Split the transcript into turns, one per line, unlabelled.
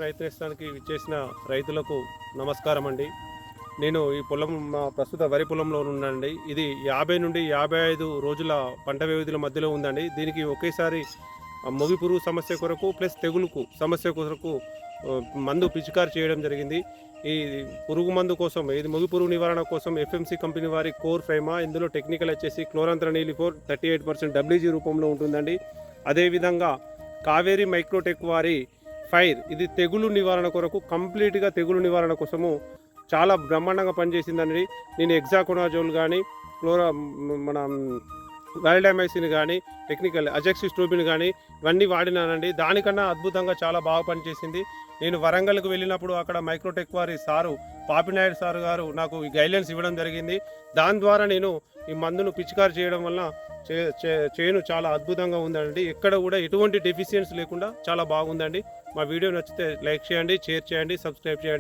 రైతు నేస్తానికి విచ్చేసిన రైతులకు నమస్కారం అండి. నేను ఈ పొలం మా ప్రస్తుత వరి పొలంలో ఉన్నానండి. ఇది 50 నుండి 55 రోజుల పంట వ్యవధిల మధ్యలో ఉందండి. దీనికి ఒకేసారి మొగి పురుగు సమస్య కొరకు ప్లస్ తెగులుకు సమస్య కొరకు మందు పిచికారి చేయడం జరిగింది. ఈ పురుగు మందు కోసం ఇది మొగి పురుగు నివారణ కోసం ఎఫ్ఎంసి కంపెనీ వారి కోర్ ఫ్రైమా, ఇందులో టెక్నికల్ వచ్చేసి క్లోరాంత్రనీలిఫోర్ 38% డబ్ల్యూజీ రూపంలో ఉంటుందండి. అదేవిధంగా కావేరీ మైక్రోటెక్ వారి ఫైర్, ఇది తెగులు నివారణ కొరకు కంప్లీట్గా తెగులు నివారణ కోసము చాలా బ్రహ్మాండంగా పనిచేసిందండి. నేను ఎగ్జాకోనాజోల్ కానీ మన వాలిడామైసిన్ కానీ టెక్నికల్ అజెక్సిస్ట్రోబిన్ కానీ ఇవన్నీ వాడినానండి. దానికన్నా అద్భుతంగా చాలా బాగా పనిచేసింది. నేను వరంగల్కి వెళ్ళినప్పుడు అక్కడ మైక్రోటెక్ వారి సారు పాపినాయుడు సారు గారు నాకు ఈ గైడ్లైన్స్ ఇవ్వడం జరిగింది. దాని ద్వారా నేను ఈ మందును పిచికారి చేయడం వల్ల చేను చాలా అద్భుతంగా ఉందండి. ఎక్కడ కూడా ఎటువంటి డెఫిషియన్స్ లేకుండా చాలా బాగుందండి. మా వీడియో నచ్చితే లైక్ చేయండి, షేర్ చేయండి, సబ్స్క్రైబ్ చేయండి.